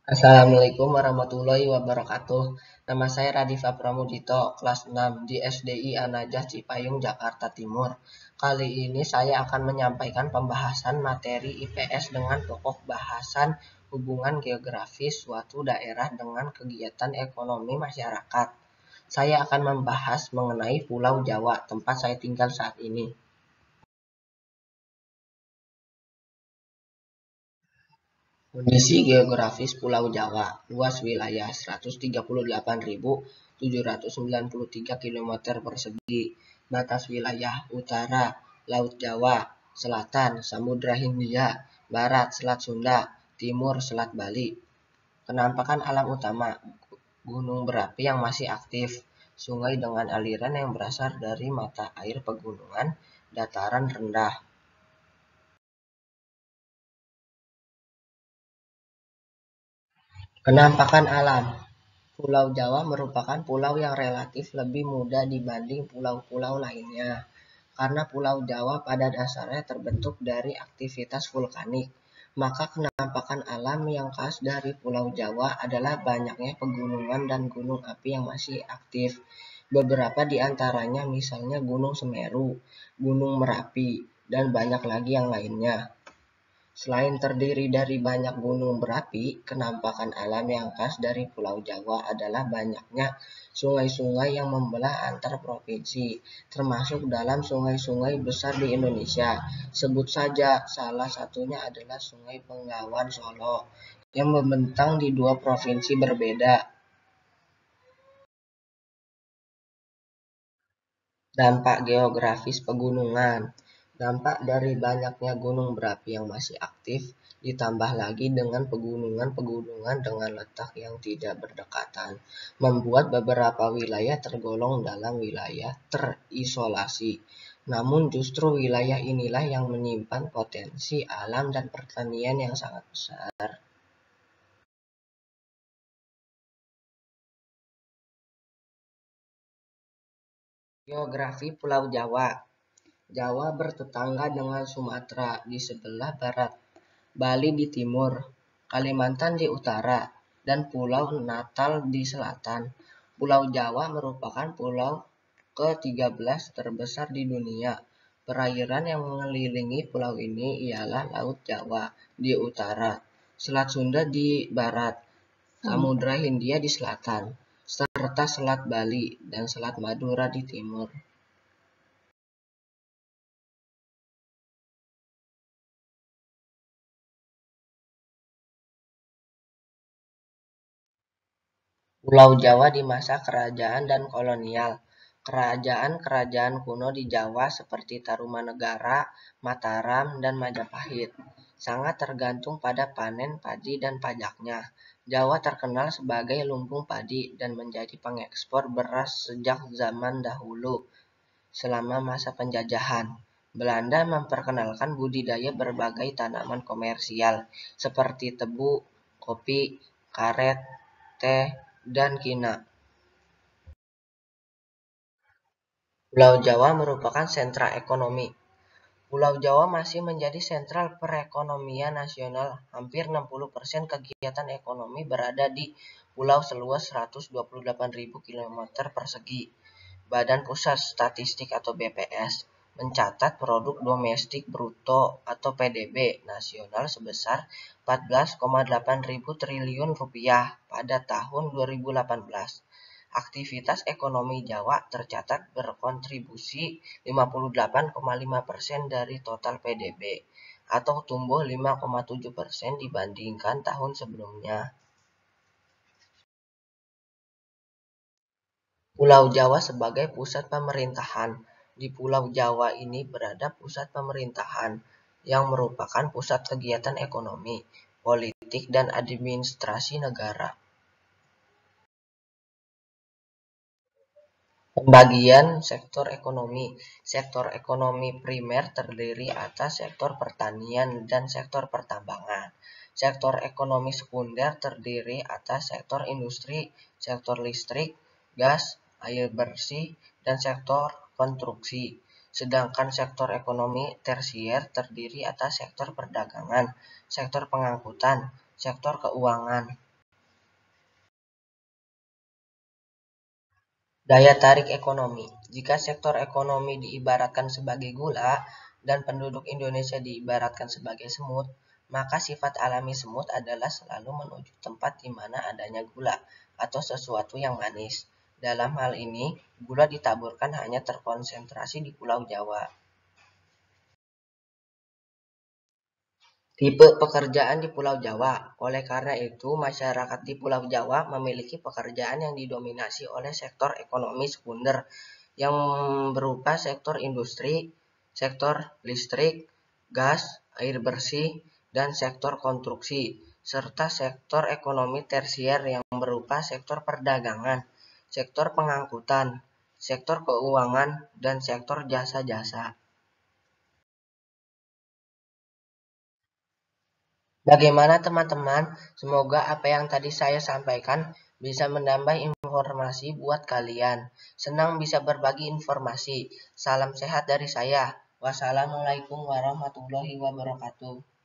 Assalamualaikum warahmatullahi wabarakatuh. Nama saya Radifa Pramudito, kelas 6 di SDI An-Najah Cipayung, Jakarta Timur. Kali ini saya akan menyampaikan pembahasan materi IPS dengan pokok bahasan hubungan geografis suatu daerah dengan kegiatan ekonomi masyarakat. Saya akan membahas mengenai Pulau Jawa, tempat saya tinggal saat ini. Kondisi geografis Pulau Jawa, luas wilayah 138.793 km persegi, batas wilayah utara, Laut Jawa, selatan, Samudra Hindia, barat, Selat Sunda, timur, Selat Bali. Penampakan alam utama, gunung berapi yang masih aktif, sungai dengan aliran yang berasal dari mata air pegunungan, dataran rendah. Penampakan alam, Pulau Jawa merupakan pulau yang relatif lebih muda dibanding pulau-pulau lainnya, karena Pulau Jawa pada dasarnya terbentuk dari aktivitas vulkanik. Maka penampakan alam yang khas dari Pulau Jawa adalah banyaknya pegunungan dan gunung api yang masih aktif. Beberapa di antaranya misalnya Gunung Semeru, Gunung Merapi, dan banyak lagi yang lainnya. Selain terdiri dari banyak gunung berapi, penampakan alam yang khas dari Pulau Jawa adalah banyaknya sungai-sungai yang membelah antar provinsi, termasuk dalam sungai-sungai besar di Indonesia. Sebut saja salah satunya adalah Sungai Bengawan Solo yang membentang di dua provinsi berbeda. Dampak geografis pegunungan. Dampak dari banyaknya gunung berapi yang masih aktif, ditambah lagi dengan pegunungan-pegunungan dengan letak yang tidak berdekatan, membuat beberapa wilayah tergolong dalam wilayah terisolasi. Namun justru wilayah inilah yang menyimpan potensi alam dan pertanian yang sangat besar. Geografi Pulau Jawa. Jawa bertetangga dengan Sumatera di sebelah barat, Bali di timur, Kalimantan di utara, dan Pulau Natal di selatan. Pulau Jawa merupakan pulau ke-13 terbesar di dunia. Perairan yang mengelilingi pulau ini ialah Laut Jawa di utara, Selat Sunda di barat, Samudra Hindia di selatan, serta Selat Bali dan Selat Madura di timur. Pulau Jawa di masa kerajaan dan kolonial. Kerajaan-kerajaan kuno di Jawa seperti Tarumanegara, Mataram, dan Majapahit sangat tergantung pada panen padi dan pajaknya. Jawa terkenal sebagai lumbung padi dan menjadi pengekspor beras sejak zaman dahulu. Selama masa penjajahan, Belanda memperkenalkan budidaya berbagai tanaman komersial seperti tebu, kopi, karet, teh, dan kina. Pulau Jawa merupakan sentra ekonomi. Pulau Jawa masih menjadi sentral perekonomian nasional. Hampir 60% kegiatan ekonomi berada di pulau seluas 128.000 km persegi. Badan Pusat Statistik atau BPS mencatat produk domestik bruto atau PDB nasional sebesar 14,8 ribu triliun rupiah pada tahun 2018. Aktivitas ekonomi Jawa tercatat berkontribusi 58,5% dari total PDB atau tumbuh 5,7% dibandingkan tahun sebelumnya. Pulau Jawa sebagai pusat pemerintahan. Di Pulau Jawa ini berada pusat pemerintahan yang merupakan pusat kegiatan ekonomi, politik, dan administrasi negara. Pembagian sektor ekonomi. Sektor ekonomi primer terdiri atas sektor pertanian dan sektor pertambangan. Sektor ekonomi sekunder terdiri atas sektor industri, sektor listrik, gas, air bersih, dan sektor konstruksi. Sedangkan sektor ekonomi tersier terdiri atas sektor perdagangan, sektor pengangkutan, sektor keuangan, Daya tarik ekonomi. Jika sektor ekonomi diibaratkan sebagai gula dan penduduk Indonesia diibaratkan sebagai semut, maka sifat alami semut adalah selalu menuju tempat di mana adanya gula atau sesuatu yang manis. Dalam hal ini, gula ditaburkan hanya terkonsentrasi di Pulau Jawa. Tipe pekerjaan di Pulau Jawa. Oleh karena itu, masyarakat di Pulau Jawa memiliki pekerjaan yang didominasi oleh sektor ekonomi sekunder yang berupa sektor industri, sektor listrik, gas, air bersih, dan sektor konstruksi, serta sektor ekonomi tersier yang berupa sektor perdagangan, sektor pengangkutan, sektor keuangan, dan sektor jasa-jasa. Bagaimana teman-teman? Semoga apa yang tadi saya sampaikan bisa menambah informasi buat kalian. Senang bisa berbagi informasi. Salam sehat dari saya. Wassalamualaikum warahmatullahi wabarakatuh.